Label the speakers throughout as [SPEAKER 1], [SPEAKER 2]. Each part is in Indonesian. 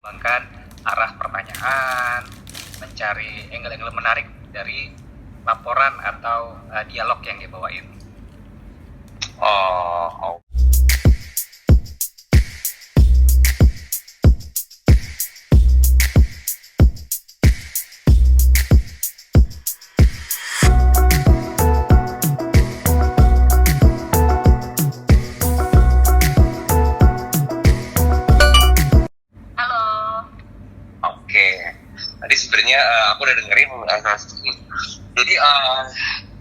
[SPEAKER 1] mengembangkan arah pertanyaan, mencari angle-angle menarik dari laporan atau dialog yang dibawain.
[SPEAKER 2] Oh.
[SPEAKER 3] Halo.
[SPEAKER 2] Oke. Tadi sebenarnya aku udah dengerin jadi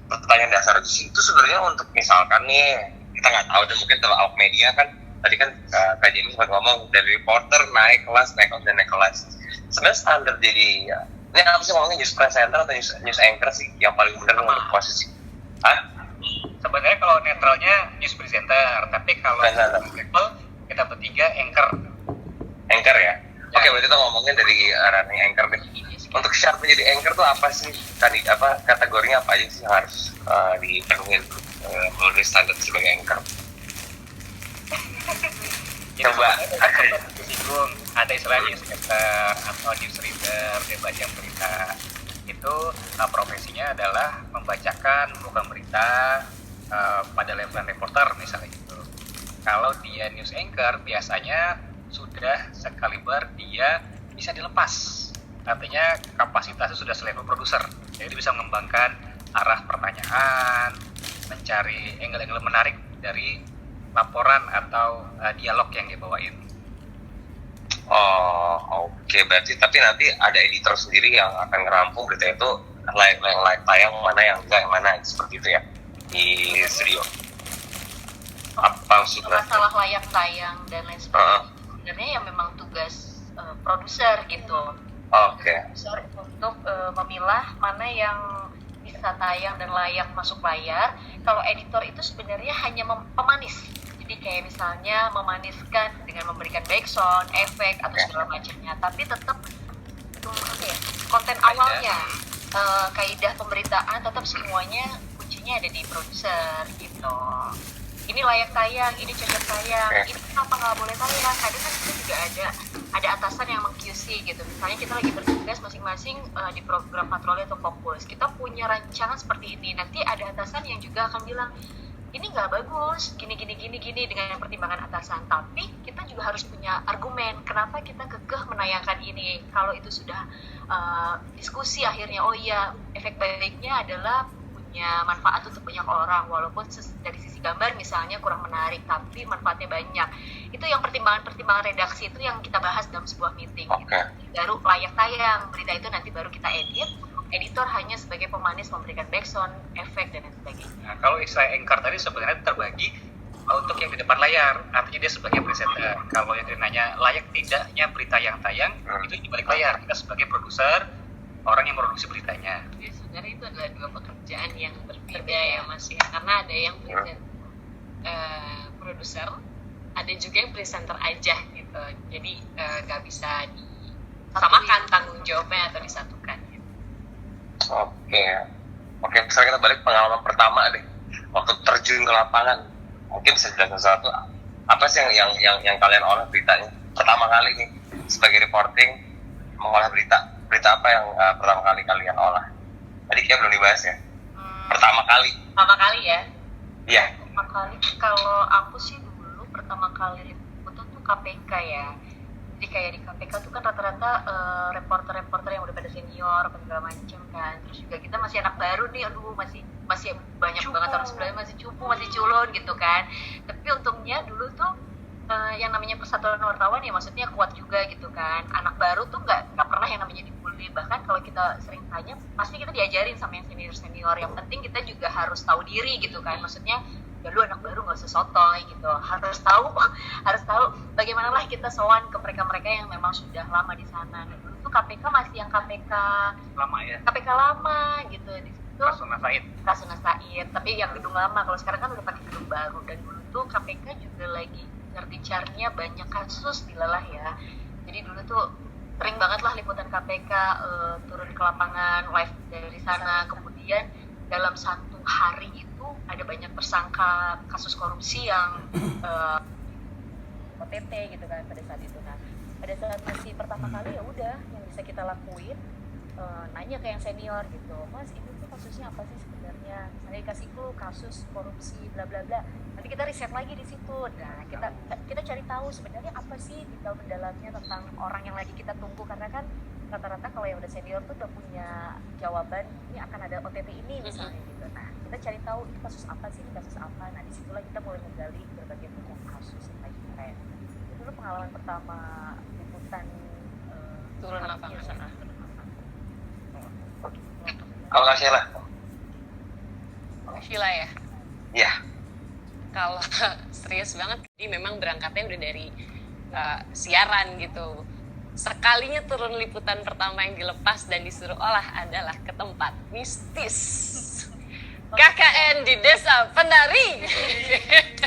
[SPEAKER 2] pertanyaan dasar itu sebenarnya untuk misalkan nih kita nggak tahu dan mungkin kalau awak media kan tadi kan Kak Jenny sempat ngomong dari reporter naik kelas dan naik kelas. Sebenarnya standar jadi ini apa sih ngomongnya news presenter atau news anchor sih yang paling benar untuk posisi?
[SPEAKER 1] Sebenarnya kalau netralnya news presenter, tapi kalau level kita bertiga anchor.
[SPEAKER 2] Anchor ya? Oke, berarti kita ngomongin dari ranah anchor deh. Untuk syarat menjadi anchor tuh apa sih? Tadi kategorinya apa aja sih yang harus dipenuhi melalui standar sebagai anchor? Coba
[SPEAKER 1] disinggung ada istilah newscaster atau newsreader, dia baca berita. Itu profesinya adalah membacakan bukan berita pada level reporter misalnya gitu. Kalau dia news anchor biasanya sudah sekaliber dia bisa dilepas, artinya kapasitasnya sudah selevel produser, jadi bisa mengembangkan arah pertanyaan, mencari angle-angle menarik dari laporan atau dialog yang dibawain.
[SPEAKER 2] Oke. Berarti tapi nanti ada editor sendiri yang akan ngerampung berita itu layak tayang, mana yang enggak, yang mana seperti itu ya di studio. Apa maksudnya?
[SPEAKER 3] Masalah layak tayang dan lain sebagainya sebenarnya yang memang tugas produser gitu.
[SPEAKER 2] Oke.
[SPEAKER 3] Produser untuk memilah mana yang bisa tayang dan layak masuk layar. Kalau editor itu sebenarnya hanya pemanis. Jadi kayak misalnya memaniskan dengan memberikan background, efek atau segala macamnya. Tapi tetap konten awalnya, kaidah pemberitaan tetap semuanya kuncinya ada di produser gitu. Ini layak tayang, ini cocok tayang, ini kenapa nggak boleh tayang? Kadang kan kita juga ada atasan yang meng-QC gitu. Misalnya kita lagi bertugas masing-masing di program patroli atau fokus. Kita punya rancangan seperti ini. Nanti ada atasan yang juga akan bilang, ini nggak bagus, gini dengan pertimbangan atasan. Tapi kita juga harus punya argumen kenapa kita kekeh menayangkan ini. Kalau itu sudah diskusi akhirnya, oh iya efek baiknya adalah punya manfaat untuk banyak orang, walaupun dari sisi gambar misalnya kurang menarik tapi manfaatnya banyak. Itu yang pertimbangan redaksi itu yang kita bahas dalam sebuah meeting. Gitu. Baru layak tayang berita itu nanti baru kita edit. Editor hanya sebagai pemanis memberikan background, efek dan lain sebagainya.
[SPEAKER 1] Nah, kalau istilah anchor tadi sebenarnya terbagi untuk yang di depan layar, artinya dia sebagai presenter. Kalau yang nanya layak tidaknya berita yang tayang, itu di balik layar. Kita sebagai produser, orang yang memproduksi beritanya.
[SPEAKER 3] Ya, sebenarnya itu adalah dua pekerjaan yang berbeda ya Mas ya, karena ada yang produser, ada juga yang presenter aja gitu. Jadi nggak bisa disamakan tanggung jawabnya atau disatukan. Gitu.
[SPEAKER 2] Oke. Sekarang kita balik pengalaman pertama deh, waktu terjun ke lapangan. Mungkin bisa jelaskan sesuatu. Apa sih yang kalian olah beritanya pertama kali nih sebagai reporting mengolah berita apa yang pertama kali kalian olah? Tadi kayak belum dibahas ya. Pertama kali
[SPEAKER 3] ya?
[SPEAKER 2] Iya.
[SPEAKER 3] Pertama kali kalau aku sih dulu pertama kali liputan tuh KPK ya. Jadi kayak di KPK tuh kan rata-rata reporter-reporter yang udah pada senior apa segala macam kan. Terus juga kita masih anak baru nih, aduh masih banyak banget orang sebenarnya masih cupu, masih culun gitu kan. Tapi untungnya dulu tuh yang namanya persatuan wartawan ya maksudnya kuat juga gitu kan. Anak baru tuh nggak pernah yang namanya dibully. Bahkan kalau kita sering tanya pasti kita diajarin sama yang senior. Yang penting kita juga harus tahu diri gitu kan. Maksudnya ya lu anak baru nggak usah sotoy gitu, harus tahu bagaimana lah kita sowan ke mereka yang memang sudah lama di sana. Dan dulu tuh KPK masih yang KPK lama gitu. Di situ Rasuna Said, tapi yang gedung lama. Kalau sekarang kan udah pakai gedung baru. Dan dulu tuh KPK juga lagi gencar-gencarnya banyak kasus dilelah ya. Jadi dulu tuh sering banget lah liputan KPK turun ke lapangan live dari sana. Kemudian dalam satu hari itu ada banyak tersangka kasus korupsi yang OTT gitu kan pada saat itu. Nah
[SPEAKER 4] pada saat masih pertama kali ya udah yang bisa kita lakuin nanya ke yang senior gitu, mas ini tuh kasusnya apa sih sebenarnya, misalnya dikasih clue kasus korupsi bla bla bla, nanti kita riset lagi di situ. Nah kita cari tahu sebenarnya apa sih detail mendalamnya tentang orang yang lagi kita tunggu, karena kan rata-rata kalau yang udah senior tuh udah punya jawaban ini akan ada OTT ini misalnya gitu. Nah kita cari tahu ini kasus apa sih, ini kasus apa. Nah disitulah kita mulai menggali berbagai macam kasus yang lagi keren. Itu dulu pengalaman pertama liputan
[SPEAKER 5] turun lapangan sana.
[SPEAKER 2] Kalau nggak salah,
[SPEAKER 5] Sheila ya.
[SPEAKER 2] ya.
[SPEAKER 5] Kalau serius banget, ini memang berangkatnya udah dari siaran gitu. Sekalinya turun liputan pertama yang dilepas dan disuruh olah adalah ke tempat mistis. KKN di Desa Penari.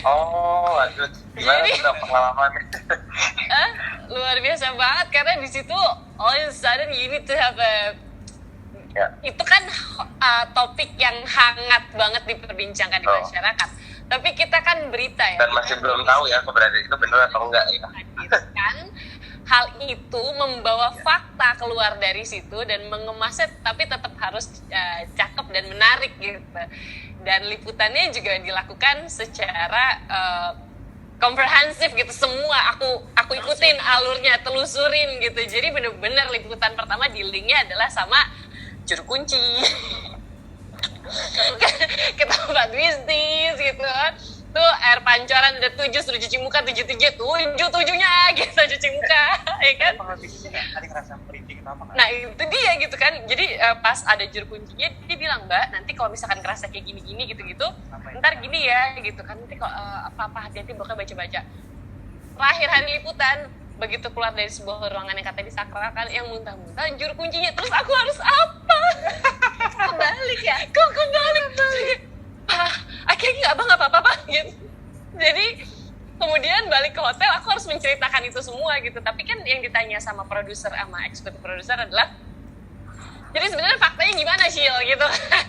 [SPEAKER 2] Oh, aduh, gimana
[SPEAKER 5] Jadi-
[SPEAKER 2] tuh pengalaman?
[SPEAKER 5] Luar biasa banget karena di situ all of a sudden you need to have a
[SPEAKER 2] Ya.
[SPEAKER 5] itu kan topik yang hangat banget diperbincangkan di
[SPEAKER 2] Oh.
[SPEAKER 5] masyarakat. Tapi kita kan berita ya.
[SPEAKER 2] Dan masih belum tahu ya keberadaan itu benar atau enggak ya.
[SPEAKER 5] Kan hal itu membawa fakta keluar dari situ dan mengemasnya tapi tetap harus cakep dan menarik gitu. Dan liputannya juga dilakukan secara komprehensif gitu, semua aku ikutin alurnya, telusurin gitu. Jadi bener-bener liputan pertama di linknya adalah sama juru kunci ke tempat bisnis gitu kan. Tuh air pancoran ada 7 suruh cuci muka 7-7 7-7-nya gitu cuci muka ya kan.
[SPEAKER 1] Tadi ngerasa merinding apa nggak?
[SPEAKER 5] Nah itu dia gitu kan. Jadi pas ada juru kuncinya dia bilang, mbak nanti kalau misalkan ngerasa kayak gini-gini gitu-gitu ntar gini ya gitu kan, nanti kalau apa-apa hati-hati pokoknya baca-baca. Terakhir hari liputan begitu keluar dari sebuah ruangan yang katanya disakralkan yang muntah-muntah juru kuncinya, terus aku harus apa?
[SPEAKER 4] kebalik ya.
[SPEAKER 5] Kok kebalik? Akhirnya nggak apa-apa gitu. Jadi kemudian balik ke hotel aku harus menceritakan itu semua gitu. Tapi kan yang ditanya sama produser sama eksekutif produser adalah, jadi sebenarnya faktanya gimana Shil gitu kan.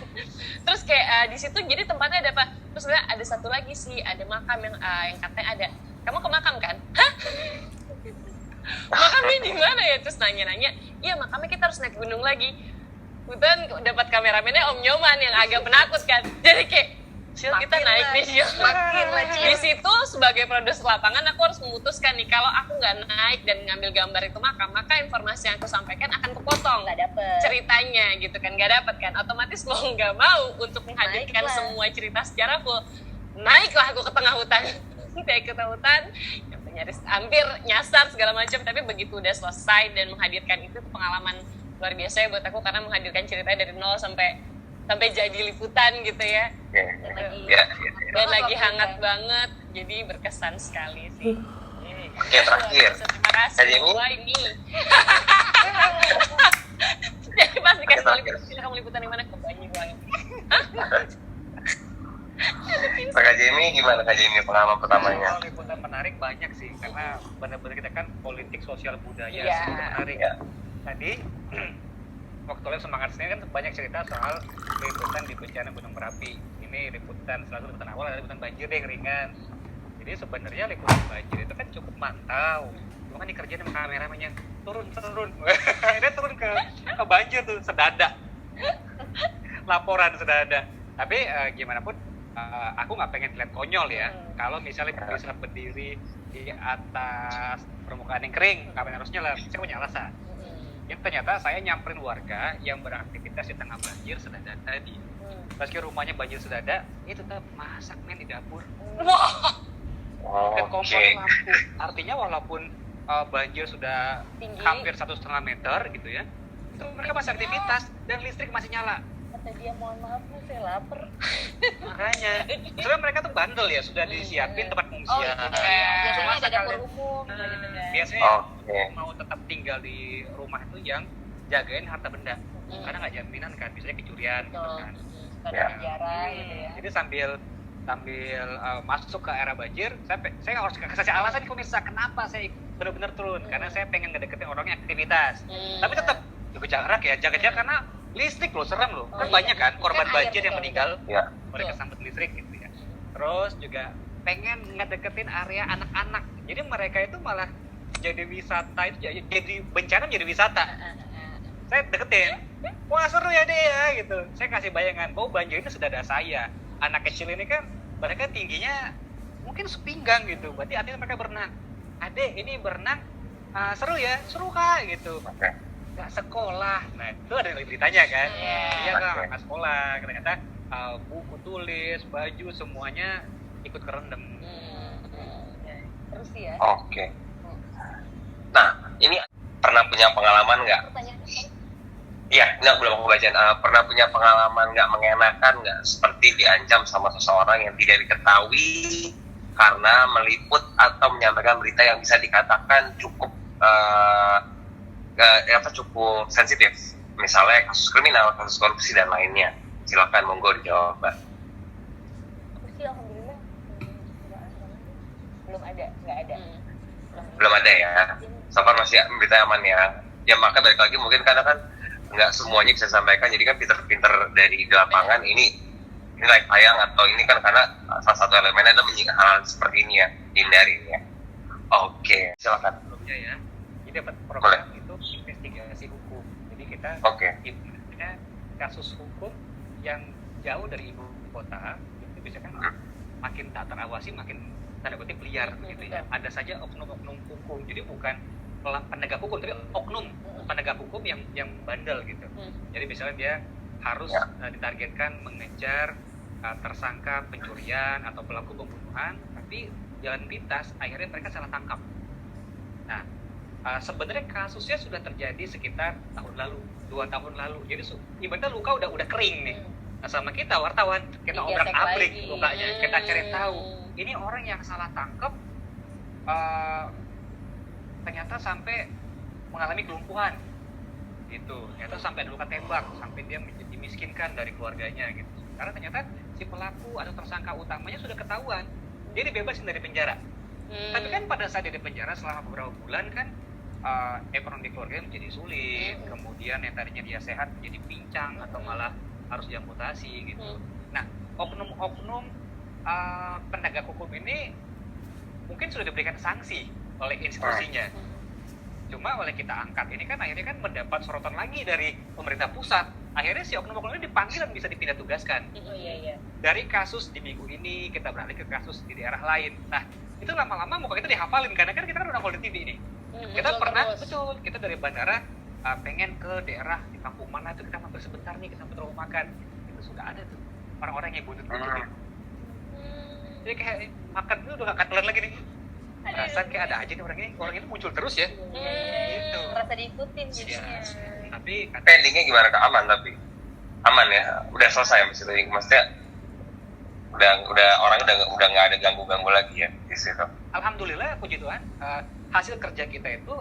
[SPEAKER 5] Terus kayak di situ jadi tempatnya ada apa? Terus sebenarnya ada satu lagi sih, ada makam yang katanya ada. Kamu ke makam kan? Hah? Makamnya di mana ya? Terus nanya-nanya, iya makamnya kita harus naik gunung lagi. Kemudian dapat kameramennya Om Nyoman yang agak penakut kan. Jadi kayak, Shil kita naik nih Shil.
[SPEAKER 4] Makin lah, Cil.
[SPEAKER 5] Di situ sebagai produser lapangan aku harus memutuskan nih, kalau aku nggak naik dan ngambil gambar itu makam, maka informasi yang aku sampaikan akan kepotong.
[SPEAKER 4] Nggak dapet.
[SPEAKER 5] Ceritanya gitu kan, nggak dapet kan. Otomatis mau nggak mau untuk menghadirkan
[SPEAKER 4] Naiklah.
[SPEAKER 5] semua cerita secara full, naiklah aku ke tengah hutan. Naik ke tengah hutan, nyaris hampir nyasar segala macam, tapi begitu udah selesai dan menghadirkan itu pengalaman luar biasa ya buat aku, karena menghadirkan ceritanya dari nol sampai jadi liputan gitu ya.
[SPEAKER 2] Ya.
[SPEAKER 5] Dan lagi hangat banget, jadi berkesan sekali sih.
[SPEAKER 2] Oke, terakhir.
[SPEAKER 5] Terima kasih
[SPEAKER 2] Kak Jenny?
[SPEAKER 5] semua ini. Jadi pas dikasih tahu
[SPEAKER 2] Terakhir.
[SPEAKER 5] liputan, kamu liputan di mana? Ke Banyuwangi.
[SPEAKER 2] Kak Jamie gimana Kak Jamie pengalaman pertamanya?
[SPEAKER 1] Kalau liputan menarik banyak sih, karena benar-benar kita kan politik sosial budaya
[SPEAKER 5] Iya.
[SPEAKER 1] itu menarik.
[SPEAKER 2] Ya.
[SPEAKER 1] Tadi waktu live semangat sini kan banyak cerita soal liputan di bencana Gunung Merapi. Ini liputan, selalu liputan awal ada liputan banjir deh, ringan. Jadi sebenarnya liputan banjir itu kan cukup mantau. Cuma kan dikerjain sama kameramennya turun. Ini turun ke banjir tuh sedadak. Laporan sedadak. Tapi gimana pun aku nggak pengen terlihat konyol ya. Kalau misalnya bisa berdiri di atas permukaan yang kering, ngapain harus nyala? Saya punya alasan. Yang ternyata saya nyamperin warga yang beraktivitas di tengah banjir sedadak tadi. Meski rumahnya banjir sedadak, itu tetap masak men di dapur.
[SPEAKER 5] Wah,
[SPEAKER 2] Oh,
[SPEAKER 1] Dan
[SPEAKER 2] oke.
[SPEAKER 1] kompor lampu. Artinya walaupun banjir sudah
[SPEAKER 5] tinggi.
[SPEAKER 1] hampir 1,5 meter gitu ya, itu mereka masih aktivitas dan listrik masih nyala.
[SPEAKER 4] Kata dia, mohon maaf Bu, saya lapar.
[SPEAKER 1] Makanya, sebenarnya mereka tuh bandel ya, sudah disiapin tempat
[SPEAKER 4] Oh
[SPEAKER 1] pengungsian.
[SPEAKER 4] iya, biasanya
[SPEAKER 1] Cuma
[SPEAKER 4] ada dapur
[SPEAKER 1] sekali-
[SPEAKER 4] umum gitu kan.
[SPEAKER 1] Biasanya
[SPEAKER 2] Oke.
[SPEAKER 1] mau tetap tinggal di rumah itu yang jagain harta benda, karena nggak jaminan kan, biasanya kecurian gitu
[SPEAKER 4] Betul.
[SPEAKER 1] kan.
[SPEAKER 4] Ada
[SPEAKER 2] Ya.
[SPEAKER 4] penjara gitu ya.
[SPEAKER 1] Jadi sambil masuk ke era banjir, saya harus kasih alasan nih pemirsa kenapa saya benar-benar turun, karena saya pengen ngedeketin orangnya aktivitas. Tapi tetap jaga jarak ya, jaga jarak karena listrik loh, serem loh. Kan
[SPEAKER 4] Oh,
[SPEAKER 1] banyak
[SPEAKER 4] iya.
[SPEAKER 1] kan korban
[SPEAKER 4] Kan air,
[SPEAKER 1] banjir yang
[SPEAKER 4] betul.
[SPEAKER 1] meninggal,
[SPEAKER 2] Ya.
[SPEAKER 1] mereka sambut listrik gitu ya. Terus juga pengen ngedeketin area anak-anak. Jadi mereka itu malah jadi wisata itu jadi bencana menjadi wisata. Saya deketin, wah seru ya deh ya gitu. Saya kasih bayangan bahwa banjir ini sudah ada saya. Anak kecil ini kan mereka tingginya mungkin sepinggang gitu, berarti artinya mereka berenang. Adek ini berenang seru ya, seru kak gitu. Nggak sekolah, nah itu ada yang ditanya kan. Iya kak, nggak sekolah. Ternyata buku tulis, baju semuanya ikut kerendam.
[SPEAKER 4] Terus ya.
[SPEAKER 2] Oke. Nah, ini pernah punya pengalaman nggak? Iya, ini aku belum bacaan. Pernah punya pengalaman nggak mengenakan nggak? Seperti diancam sama seseorang yang tidak diketahui karena meliput atau menyampaikan berita yang bisa dikatakan cukup cukup sensitif. Misalnya kasus kriminal, kasus korupsi dan lainnya. Silakan, monggo dijawab, Mbak.
[SPEAKER 4] Aku sih alhamdulillah belum ada, nggak ada.
[SPEAKER 2] Belum ada ya. So far masih berita aman ya. Ya maka balik lagi mungkin karena kan nggak semuanya bisa disampaikan, jadi kan pinter-pinter dari di lapangan ini like tayang atau ini kan karena salah satu elemennya adalah menyingkirkan hal seperti ini ya, hindari ya. Oke, silakan.
[SPEAKER 1] Sebelumnya ya, ini dapat program itu investigasi hukum. Jadi kita punya kasus hukum yang jauh dari ibu kota, itu bisa kan makin tak terawasi, makin tanda kutip liar gitu ya. Ada saja oknum-oknum hukum, jadi bukan penegak hukum, tapi oknum penegak hukum yang bandel gitu. Jadi misalnya dia harus ditargetkan mengejar tersangka pencurian atau pelaku pembunuhan, tapi jalan pintas akhirnya mereka salah tangkap. Nah, sebenarnya kasusnya sudah terjadi sekitar tahun lalu, 2 tahun lalu. Jadi ibaratnya luka udah kering nih. Nah, sama kita wartawan, kita obrak-abrik lukanya, kita cari tahu. Ini orang yang salah tangkap ternyata sampai mengalami kelumpuhan gitu, ternyata sampai ada luka tembak, sampai dia dimiskinkan dari keluarganya gitu. Karena ternyata si pelaku atau tersangka utamanya sudah ketahuan, dia dibebasin dari penjara. Tapi kan pada saat dia di penjara selama beberapa bulan kan ekonomi keluarganya menjadi sulit, kemudian yang tadinya dia sehat menjadi pincang atau malah harus diamputasi gitu. Nah, oknum-oknum penegak hukum ini mungkin sudah diberikan sanksi oleh institusinya. Cuma oleh kita angkat ini kan akhirnya kan mendapat sorotan lagi dari pemerintah pusat. Akhirnya si oknum-oknum ini dipanggil dan bisa dipindah tugaskan. Dari kasus di minggu ini kita beralih ke kasus di daerah lain. Nah, itu lama-lama muka kita dihafalin karena kan kita kan udah nongol di TV nih. Kita pernah kita dari bandara pengen ke daerah di kampung mana itu kita mampir sebentar nih, kita mau makan. Itu sudah ada tuh orang-orang yang buntut-buntut. Jadi kayak makan itu udah gak katelan lagi nih. Perasaan kayak ada aja nih orang ini muncul terus ya. Gitu.
[SPEAKER 4] Merasa diikutin jadinya.
[SPEAKER 1] Tapi
[SPEAKER 2] endingnya gimana Kak? Aman ya, udah selesai maksudnya. Maksudnya udah orang udah nggak ada ganggu lagi ya di situ.
[SPEAKER 1] Alhamdulillah, puji Tuhan, hasil kerja kita itu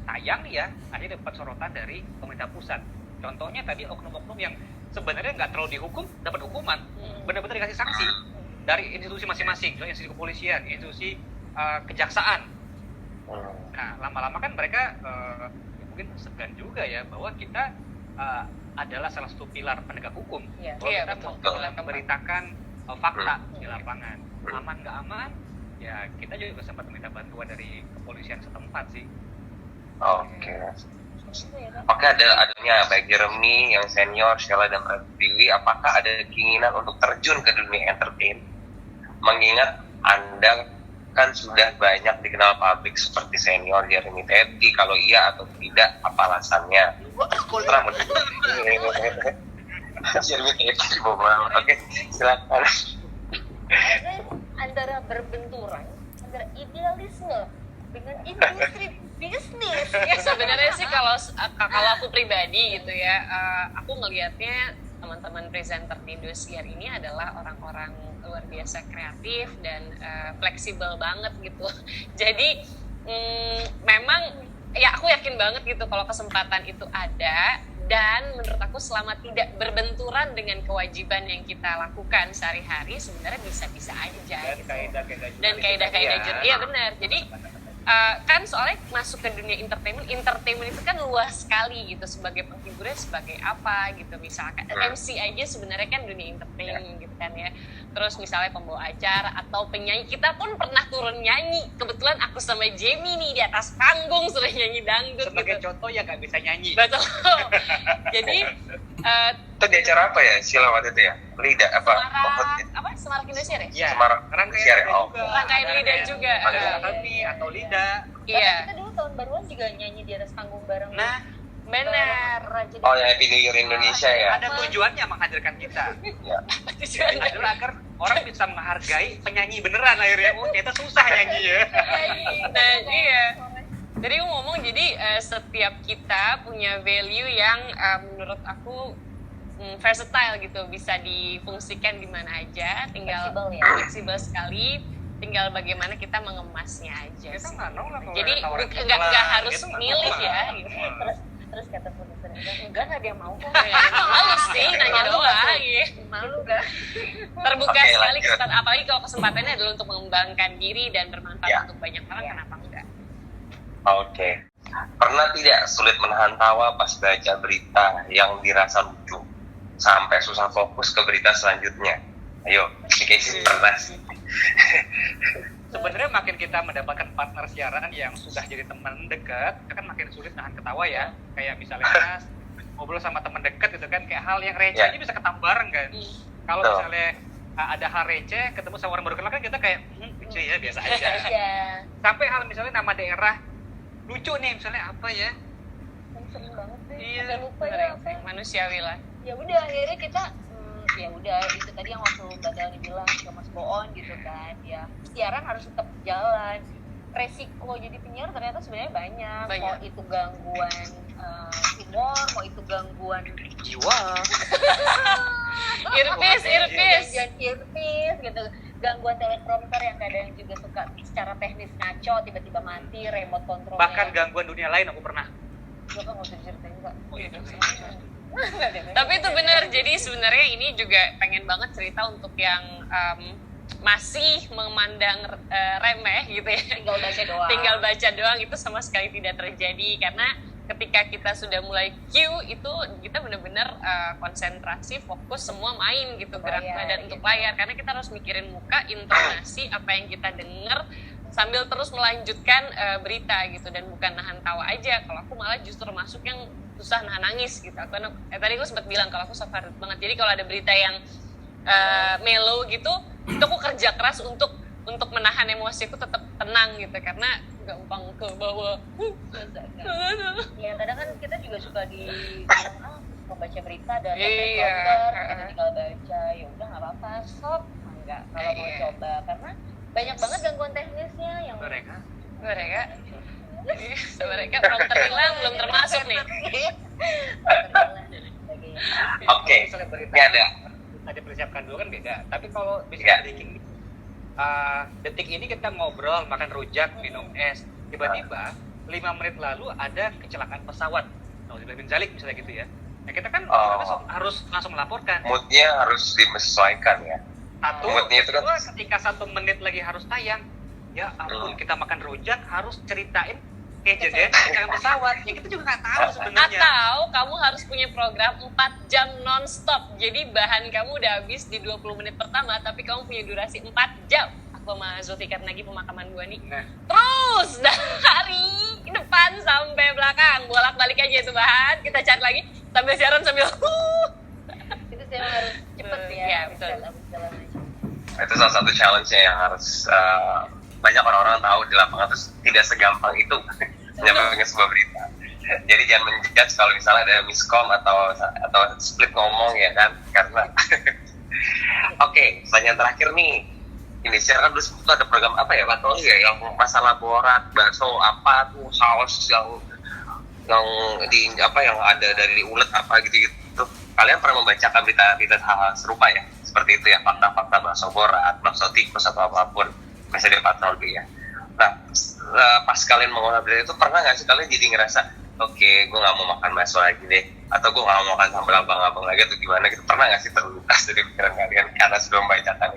[SPEAKER 1] tayang ya, akhirnya dapat sorotan dari pemerintah pusat. Contohnya tadi oknum-oknum yang sebenarnya nggak terlalu dihukum dapat hukuman, benar-benar dikasih sanksi dari institusi masing-masing, institusi kepolisian, institusi kejaksaan. Nah, lama-lama kan mereka mungkin segan juga ya bahwa kita adalah salah satu pilar penegak hukum. Bahwa kita memberitakan fakta di lapangan. Aman nggak aman? Ya kita juga sempat minta bantuan dari kepolisian setempat sih.
[SPEAKER 2] Oke, adanya baik Jeremy yang senior, Sheila dan Pratiwi, apakah ada keinginan untuk terjun ke dunia entertain? Mengingat Anda kan sudah banyak dikenal publik seperti senior Jeremy Teti, kalau iya atau tidak apa alasannya? Jeremy Teti, oke, silakan.
[SPEAKER 4] Antara berbenturan antara idealisme dengan industri bisnis.
[SPEAKER 5] Ya sebenarnya sih kalau aku pribadi gitu ya, aku ngelihatnya teman-teman presenter di Indosiar ini adalah orang-orang luar biasa kreatif dan fleksibel banget gitu. Jadi memang ya aku yakin banget gitu kalau kesempatan itu ada, dan menurut aku selama tidak berbenturan dengan kewajiban yang kita lakukan sehari-hari sebenarnya bisa-bisa aja.
[SPEAKER 1] Dan
[SPEAKER 5] gitu.
[SPEAKER 1] kaidah-kaidah
[SPEAKER 5] Dan kaidah-kaidah iya benar. Jadi kan soalnya masuk ke dunia entertainment itu kan luas sekali gitu, sebagai penghiburan, sebagai apa gitu, misalkan MC aja sebenarnya kan dunia entertainment gitu kan ya. Terus misalnya pembawa acara atau penyanyi, kita pun pernah turun nyanyi, kebetulan aku sama Jamie nih di atas panggung sudah nyanyi dangdut
[SPEAKER 6] Sebagai
[SPEAKER 5] gitu.
[SPEAKER 6] contoh ya nggak bisa nyanyi.
[SPEAKER 5] Betul. Jadi
[SPEAKER 2] Itu di acara apa ya Sheila waktu itu ya? Lidah apa?
[SPEAKER 5] Semarak Indonesia deh?
[SPEAKER 6] Ya,
[SPEAKER 2] Semarak
[SPEAKER 6] rangkaian
[SPEAKER 2] Share,
[SPEAKER 6] lidah
[SPEAKER 2] oh.
[SPEAKER 6] juga.
[SPEAKER 5] Rangkaian
[SPEAKER 6] Ada
[SPEAKER 5] lidah
[SPEAKER 6] yang
[SPEAKER 5] juga.
[SPEAKER 6] Ada kami atau lidah.
[SPEAKER 5] Iya,
[SPEAKER 4] Bahkan kita dulu tahun baruan juga nyanyi di atas panggung bareng.
[SPEAKER 6] Nah,
[SPEAKER 5] benar.
[SPEAKER 4] Raja
[SPEAKER 2] Oh ya, Happy New Year Indonesia ya.
[SPEAKER 6] ada tujuannya menghadirkan kita.
[SPEAKER 2] Ya.
[SPEAKER 6] Adalah agar orang bisa menghargai penyanyi beneran akhirnya. Oh, ternyata susah nyanyi ya.
[SPEAKER 5] Nah, iya. Jadi aku ngomong, jadi setiap kita punya value yang menurut aku versatile gitu, bisa difungsikan di mana aja, tinggal
[SPEAKER 4] Fleksibel ya.
[SPEAKER 5] fleksibel sekali, tinggal bagaimana kita mengemasnya aja.
[SPEAKER 6] Kita
[SPEAKER 5] sih.
[SPEAKER 6] nggak nolak kalau
[SPEAKER 5] Jadi
[SPEAKER 6] ada tawaran
[SPEAKER 5] nggak
[SPEAKER 6] iklan,
[SPEAKER 5] harus
[SPEAKER 6] gitu nggak
[SPEAKER 5] milih
[SPEAKER 6] nolak.
[SPEAKER 5] ya. Gitu.
[SPEAKER 4] Terus kata produser, enggak ada yang mau kok.
[SPEAKER 5] Malu sih nanya
[SPEAKER 4] Malu
[SPEAKER 5] doang.
[SPEAKER 4] nggak tuh?
[SPEAKER 5] Iya.
[SPEAKER 4] Malu gak?
[SPEAKER 5] Terbuka
[SPEAKER 2] Oke,
[SPEAKER 5] sekali
[SPEAKER 2] lanjut.
[SPEAKER 5] kesempatan, apalagi kalau kesempatannya adalah untuk mengembangkan diri dan bermanfaat
[SPEAKER 2] Ya.
[SPEAKER 5] untuk banyak orang, kenapa enggak?
[SPEAKER 2] Oke. Pernah tidak sulit menahan tawa pas baca berita yang dirasa lucu sampai susah fokus ke berita selanjutnya? Ayo, Casey pernah sih.
[SPEAKER 6] Sebenarnya makin kita mendapatkan partner siaran yang sudah jadi teman dekat, kita kan makin sulit nahan ketawa ya. Kayak misalnya kita ngobrol sama teman dekat gitu kan, kayak hal yang receh
[SPEAKER 2] Ya.
[SPEAKER 6] ini bisa ketawa bareng kan. Kalau
[SPEAKER 2] Betul.
[SPEAKER 6] misalnya ada hal receh, ketemu sama orang baru kenal kan kita kayak lucu ya, biasa aja.
[SPEAKER 4] Iya.
[SPEAKER 6] Sampai hal misalnya nama daerah lucu nih, misalnya apa ya?
[SPEAKER 4] Sering banget deh.
[SPEAKER 6] Iya,
[SPEAKER 4] Sampai lupa
[SPEAKER 5] Bener,
[SPEAKER 4] ya apa.
[SPEAKER 5] manusiawi lah.
[SPEAKER 4] Ya udah akhirnya kita ya udah itu tadi yang waktu Mbak Dani bilang ke Mas Boon gitu kan, ya siaran harus tetap jalan. Resiko jadi penyiar ternyata sebenarnya banyak. Mau itu gangguan humor, mau itu gangguan
[SPEAKER 6] Jiwa.
[SPEAKER 5] Irpis
[SPEAKER 4] gangguan earpiece gitu, gangguan teleprompter yang kadang juga suka secara teknis ngaco, tiba-tiba mati remote controlnya.
[SPEAKER 6] Bahkan gangguan dunia lain aku pernah.
[SPEAKER 4] Gua kan nggak usah diceritain Kak.
[SPEAKER 6] Oh iya,
[SPEAKER 5] Tapi itu benar, jadi sebenarnya ini juga pengen banget cerita untuk yang masih memandang remeh gitu ya.
[SPEAKER 4] Tinggal baca doang.
[SPEAKER 5] Tinggal baca doang, itu sama sekali tidak terjadi, karena ketika kita sudah mulai Q itu kita benar-benar konsentrasi, fokus, semua main gitu, gerak
[SPEAKER 4] Layar,
[SPEAKER 5] badan untuk layar, karena kita harus mikirin muka, intonasi, apa yang kita dengar, sambil terus melanjutkan berita gitu, dan bukan nahan tawa aja. Kalau aku malah justru masuk yang susah nahan nangis gitu. Tadi aku sempat bilang kalau aku suffer banget, jadi kalau ada berita yang mellow gitu, itu aku kerja keras untuk menahan emosiku tetap tenang gitu, karena gampang ke bawah.
[SPEAKER 4] Ya kadang kan kita juga suka bilang membaca berita dan
[SPEAKER 5] Iya.
[SPEAKER 4] kita tinggal baca, ya udah nggak apa-apa, stop, enggak kalau mau
[SPEAKER 5] Iya.
[SPEAKER 4] coba, karena banyak banget gangguan teknisnya yang
[SPEAKER 6] Mereka.
[SPEAKER 5] mereka prompter hilang belum termasuk nih.
[SPEAKER 2] Oke,
[SPEAKER 6] Misalnya berita
[SPEAKER 2] ini ada.
[SPEAKER 6] ada persiapkan dulu kan beda. Tapi kalau
[SPEAKER 2] Iya.
[SPEAKER 6] misalnya breaking detik ini kita ngobrol, makan rujak, minum es, tiba-tiba 5 menit lalu ada kecelakaan pesawat. Nauzubillah min dzalik misalnya gitu ya. Nah, kita kan harus langsung melaporkan.
[SPEAKER 2] Moodnya harus disesuaikan ya.
[SPEAKER 6] Satu,
[SPEAKER 2] moodnya itu kan-
[SPEAKER 6] kedua, ketika 1 menit lagi harus tayang, ya ampun kita makan rujak harus ceritain kejadian kecelakaan pesawat. Ya kita juga nggak tahu sebenarnya.
[SPEAKER 5] Atau kamu harus punya program 4 jam non-stop. Jadi bahan kamu udah habis di 20 menit pertama, tapi kamu punya durasi 4 jam. Aku sama Zulfikar lagi pemakaman Buani.
[SPEAKER 6] Nah,
[SPEAKER 5] Terus dari depan sampai belakang, bolak-balik aja itu bahan. Kita cari lagi sambil siaran sambil
[SPEAKER 4] itu sih harus cepet ya.
[SPEAKER 5] Iya, betul.
[SPEAKER 4] Segala macam.
[SPEAKER 2] Itu salah satu challenge-nya yang harus banyak orang-orang tahu di lapangan, terus tidak segampang itu menyampaikan sebuah berita. Jadi jangan menjudge kalau misalnya ada miskom atau split ngomong ya kan, karena Oke, pertanyaan terakhir nih. Ini sekarang dulu itu ada program apa ya, Pak Toli ya, yang masalah borat, bakso apa tuh, saus yang di apa yang ada dari ulet apa gitu-gitu. Kalian pernah membacakan berita hal serupa ya? Seperti itu ya, fakta-fakta bakso borat, bakso tikus atau apapun, misalnya Pak Toli ya. Nah, pas kalian mengolah berita itu pernah nggak sih kalian jadi ngerasa, oke, gue nggak mau makan bakso lagi deh, atau gue nggak mau makan sambal abang-abang lagi atau gimana gitu? Pernah nggak sih terlintas dari pikiran kalian karena sudah membacakan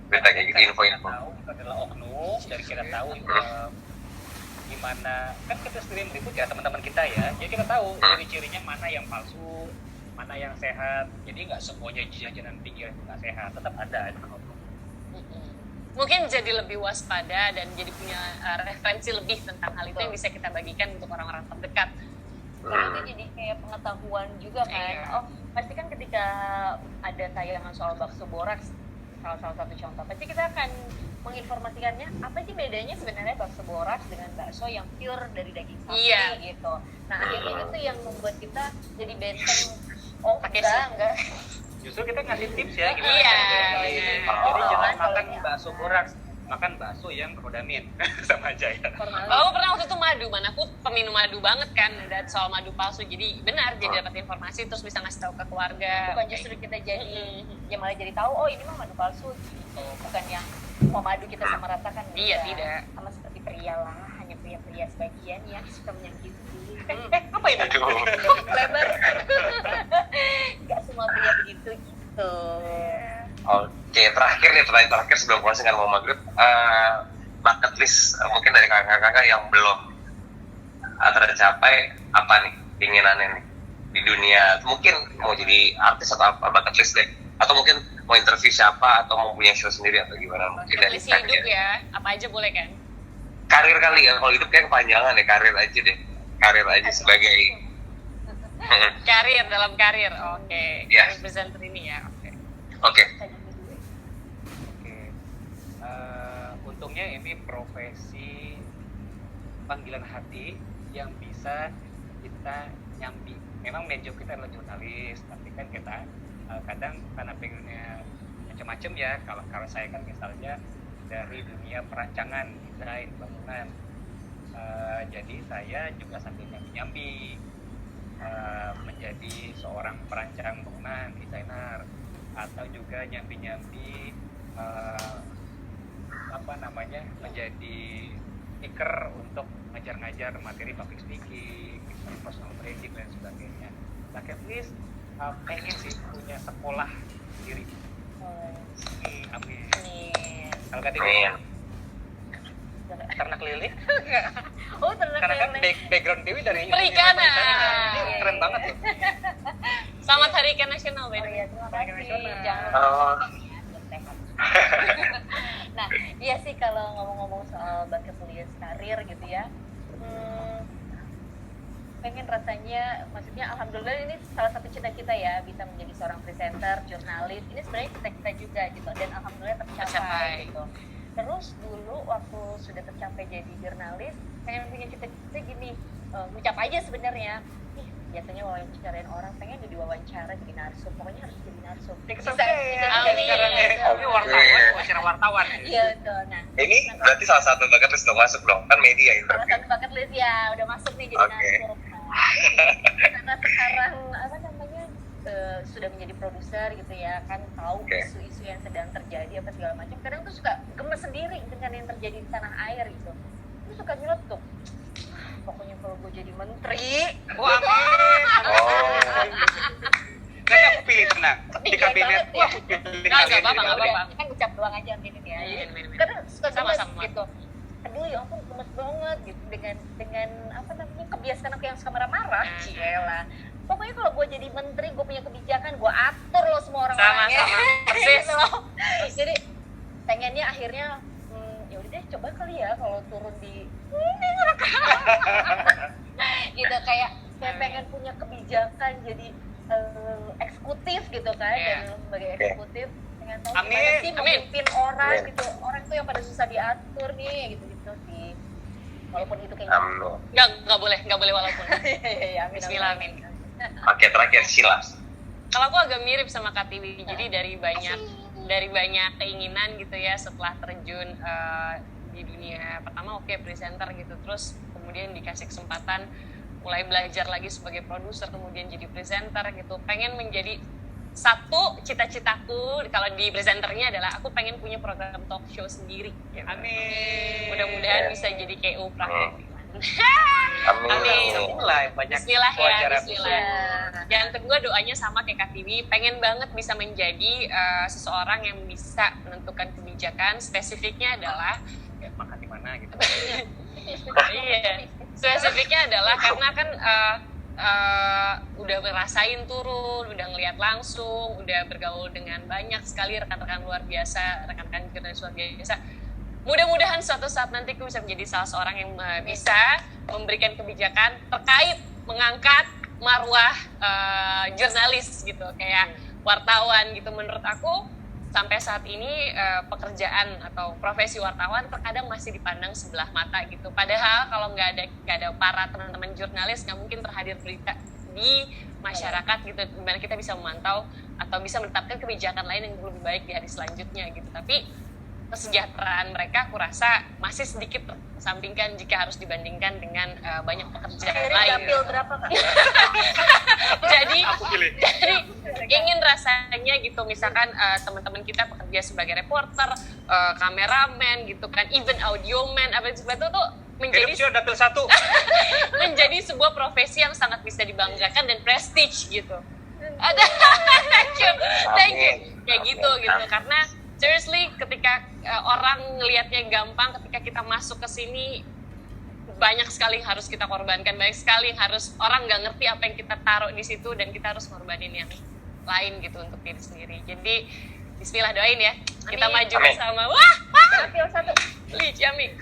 [SPEAKER 2] berita kayak gitu, info-info?
[SPEAKER 6] tahu itu adalah oknum, dan kita tahu gimana, kan kita sendiri meliput ya teman-teman kita ya, jadi kita tahu ciri-cirinya mana yang palsu, mana yang sehat. Jadi nggak semuanya jajanan pinggir itu nggak sehat, tetap ada.
[SPEAKER 5] Mungkin jadi lebih waspada dan jadi punya referensi lebih tentang hal itu yang bisa kita bagikan untuk orang-orang terdekat.
[SPEAKER 4] Karena itu jadi kayak pengetahuan juga kan.
[SPEAKER 5] Iya.
[SPEAKER 4] Oh, pasti kan ketika ada tayangan soal bakso boraks, salah satu contoh, pasti kita akan menginformasikannya apa sih bedanya sebenarnya bakso boraks dengan bakso yang pure dari daging sapi
[SPEAKER 5] Iya.
[SPEAKER 4] gitu. Nah, akhirnya itu yang membuat kita jadi benteng. Oh,
[SPEAKER 5] Pakai
[SPEAKER 4] enggak.
[SPEAKER 6] Justru kita ngasih tips ya gimana
[SPEAKER 5] Iya,
[SPEAKER 6] caranya.
[SPEAKER 5] iya.
[SPEAKER 6] Jadi jangan
[SPEAKER 4] Kalau
[SPEAKER 6] makan
[SPEAKER 4] ini
[SPEAKER 6] bakso boraks, makan bakso yang rodamin. Sama aja ya.
[SPEAKER 4] Formalin.
[SPEAKER 5] Oh, pernah waktu itu madu, mana aku peminum madu banget kan, dan soal madu palsu. Jadi benar, jadi dapat informasi terus bisa ngasih tahu ke keluarga.
[SPEAKER 4] Bukan justru kita jadi ya malah jadi tahu oh ini mah madu palsu gitu. Bukan yang mau madu kita sama ratakan.
[SPEAKER 5] Iya,
[SPEAKER 4] enggak.
[SPEAKER 5] tidak.
[SPEAKER 4] Sama seperti pria lah, hanya pria-pria sebagian yang suka menyakiti.
[SPEAKER 6] Apa ini?
[SPEAKER 4] Lebar. Gak semua pria begitu gitu.
[SPEAKER 2] Oke, terakhir nih, pertanyaan terakhir sebelum closing dengan Mama Grut, bucket list mungkin dari kakak-kakak yang belum tercapai, apa nih keinginannya nih di dunia? Mungkin mau jadi artis atau apa, bucket list deh, atau mungkin mau interview siapa atau mau punya show sendiri atau gimana? Mungkin dari
[SPEAKER 5] Kondisi hidup ya, apa aja boleh kan?
[SPEAKER 2] karir kali ya, kalau hidup kayak kepanjangan deh, karir aja sebagai
[SPEAKER 5] Karir, dalam karir, oke.
[SPEAKER 2] Iya.
[SPEAKER 5] Karir presenter ini ya, oke.
[SPEAKER 2] oke.
[SPEAKER 6] Oke. Untungnya ini profesi panggilan hati yang bisa kita nyambi. Memang main job kita adalah jurnalis, tapi kan kita kadang karena pengennya macam-macam ya. Kalau saya kan misalnya dari dunia perancangan, desain, bangunan. Jadi saya juga sambil nyambi-nyambi menjadi seorang perancang bangunan, desainer, atau juga nyambi-nyambi menjadi speaker untuk ngajar-ngajar materi public speaking, personal branding dan sebagainya. Bucket list pengen sih punya sekolah sendiri. Amin. Kalau kata
[SPEAKER 2] Amin.
[SPEAKER 6] ternak lele,
[SPEAKER 4] Oh, ternyata
[SPEAKER 6] karena kan background Dewi dari
[SPEAKER 5] Perikanan.
[SPEAKER 6] Ini keren banget loh.
[SPEAKER 5] Selamat Hari Ikan Nasional,
[SPEAKER 4] Oh
[SPEAKER 5] Ben.
[SPEAKER 4] iya, terima kasih.
[SPEAKER 6] Nasional.
[SPEAKER 4] Jangan
[SPEAKER 2] Oh.
[SPEAKER 4] lupa sehat. Nah, iya sih kalau ngomong-ngomong soal bucket list karir gitu ya. Pengen rasanya, maksudnya alhamdulillah ini salah satu cita-cita ya, bisa menjadi seorang presenter, jurnalis. Ini sebenarnya cita-cita juga gitu, dan alhamdulillah tercapai
[SPEAKER 5] Tercapai.
[SPEAKER 4] gitu. Terus dulu waktu sudah tercapai jadi jurnalis, pengen punya cita-cita gini, ngucap aja sebenarnya. Ih, biasanya wawancarain orang, pengen jadi wawancara, jadi narsum, pokoknya harus jadi narsum. Bisa
[SPEAKER 5] Amin.
[SPEAKER 6] sekarang ini wartawan, wawancara wartawan.
[SPEAKER 4] Iya betul. Nah,
[SPEAKER 2] Ini berarti salah satu bucket list dong, masuk dong, kan media
[SPEAKER 4] salah
[SPEAKER 2] interview.
[SPEAKER 4] satu bucket list ya udah masuk nih jadi
[SPEAKER 2] Oke.
[SPEAKER 4] narsum. Karena sekarang apa namanya sudah menjadi produser gitu ya, kan tahu
[SPEAKER 2] Oke.
[SPEAKER 4] isu-isu yang sedang terjadi apa segala macam. Kadang tuh suka gemes sendiri dengan yang terjadi di tanah air gitu. Itu suka nyeletuk. Pokoknya kalau gue jadi menteri,
[SPEAKER 6] Wah, amin.
[SPEAKER 2] Oh.
[SPEAKER 6] Nanti aku pilih tenang di
[SPEAKER 4] Tinggi
[SPEAKER 6] kabinet.
[SPEAKER 4] banget ya.
[SPEAKER 6] Wah, aku pilih
[SPEAKER 5] Nggak
[SPEAKER 6] kalian
[SPEAKER 5] apa-apa,
[SPEAKER 6] di
[SPEAKER 5] nggak
[SPEAKER 6] kabinet.
[SPEAKER 5] apa-apa.
[SPEAKER 4] kan ucap doang aja aminin ya.
[SPEAKER 5] Iya, amin.
[SPEAKER 4] Kadang suka gemes
[SPEAKER 5] Sama-sama.
[SPEAKER 4] gitu. Aduh ya ampun gemes banget gitu dengan apa namanya kebiasaan aku yang suka marah-marah. Cielah. Pokoknya kalau gue jadi menteri, gue punya kebijakan, gue atur loh semua orang-orang.
[SPEAKER 5] Sama-sama. Persis.
[SPEAKER 4] Gitu loh. Jadi pengennya akhirnya ya udah deh coba kali ya kalau turun di gitu kayak pengen punya kebijakan jadi eksekutif gitu kan.
[SPEAKER 5] Iya.
[SPEAKER 4] Dan sebagai eksekutif pengen tahu
[SPEAKER 6] Amin.
[SPEAKER 4] gimana sih
[SPEAKER 5] Amin.
[SPEAKER 4] memimpin orang
[SPEAKER 2] Amin.
[SPEAKER 4] gitu, orang tuh yang pada susah diatur nih gitu sih, walaupun itu kayaknya
[SPEAKER 2] Amin.
[SPEAKER 5] Nggak boleh walaupun.
[SPEAKER 4] ya, amin,
[SPEAKER 5] Bismillah, amin.
[SPEAKER 2] Oke, terakhir Sheila.
[SPEAKER 5] Kalau aku agak mirip sama Kak Tiwi, jadi dari banyak keinginan gitu ya setelah terjun di dunia pertama presenter gitu, terus kemudian dikasih kesempatan mulai belajar lagi sebagai produser, kemudian jadi presenter gitu. Pengen menjadi satu cita-citaku kalau di presenternya adalah aku pengen punya program talk show sendiri. Gitu.
[SPEAKER 6] Amin.
[SPEAKER 5] Mudah-mudahan bisa jadi kayak Oprah.
[SPEAKER 2] Amin.
[SPEAKER 5] Amin.
[SPEAKER 6] Mulai banyak
[SPEAKER 5] Bismillah ya,
[SPEAKER 6] wawancara
[SPEAKER 5] bismillah. Yang kedua doanya sama kayak Kak Tiwi, pengen banget bisa menjadi seseorang yang bisa menentukan kebijakan. Spesifiknya adalah
[SPEAKER 6] ya, makan di mana gitu.
[SPEAKER 5] Iya, spesifiknya adalah karena kan udah ngerasain turun, udah ngelihat langsung, udah bergaul dengan banyak sekali rekan-rekan luar biasa, rekan-rekan jurnalis luar biasa. Mudah-mudahan suatu saat nanti aku bisa menjadi salah seorang yang bisa memberikan kebijakan terkait mengangkat marwah jurnalis gitu, kayak wartawan gitu. Menurut aku sampai saat ini pekerjaan atau profesi wartawan terkadang masih dipandang sebelah mata gitu. Padahal kalau nggak ada para teman-teman jurnalis nggak mungkin terhadir berita di masyarakat gitu, dimana kita bisa memantau atau bisa menetapkan kebijakan lain yang lebih baik di hari selanjutnya gitu. Tapi kesejahteraan mereka aku rasa masih sedikit tersampingkan jika harus dibandingkan dengan banyak pekerjaan lain.
[SPEAKER 4] Dapil berapa Kak?
[SPEAKER 5] Jadi ingin rasanya gitu, misalkan teman-teman kita bekerja sebagai reporter, kameramen gitu kan, even audioman, apa itu tuh menjadi
[SPEAKER 6] dapil 1.
[SPEAKER 5] menjadi sebuah profesi yang sangat bisa dibanggakan dan prestige gitu. Ada thank you kayak gitu karena seriously ketika orang ngelihatnya gampang, ketika kita masuk ke sini banyak sekali yang harus kita korbankan, banyak sekali yang harus orang nggak ngerti apa yang kita taruh di situ dan kita harus korbanin yang lain gitu untuk diri sendiri. Jadi bismillah, doain ya kita maju bersama. Wah,
[SPEAKER 4] Dapil 1.
[SPEAKER 5] Li Ciamik.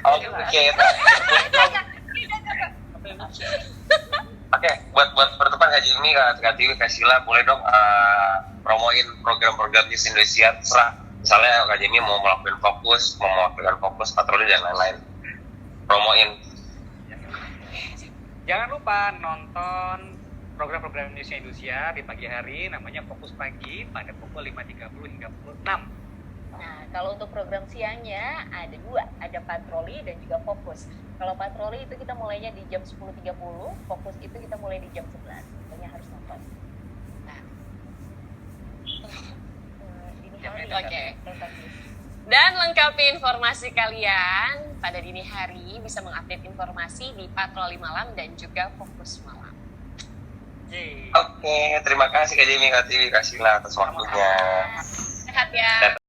[SPEAKER 2] Oke, buat penutupan Kak Jimmy, Kak Tiwi, Kak Sila, boleh dong promoin program-program News Indonesia, terserah. Misalnya Kak Jimmy mau melakukan fokus, mau melakukan fokus patroli dan lain-lain. Promoin.
[SPEAKER 6] Jangan lupa nonton program-program News Indonesia di pagi hari, namanya Fokus Pagi pada pukul 5.30 hingga pukul 6.
[SPEAKER 4] Nah, kalau untuk program siangnya ada 2, ada patroli dan juga fokus. Kalau patroli itu kita mulainya di jam 10.30, fokus itu kita mulai di jam 11. Pokoknya harus nonton. Nah, dini hari.
[SPEAKER 5] Oke. Dan lengkapi informasi kalian pada dini hari, bisa mengupdate informasi di Patroli Malam dan juga Fokus Malam.
[SPEAKER 2] Oke, terima kasih Kak Jimmy, Kak Tiwi, Kak Sila atas waktunya.
[SPEAKER 5] Sehat ya.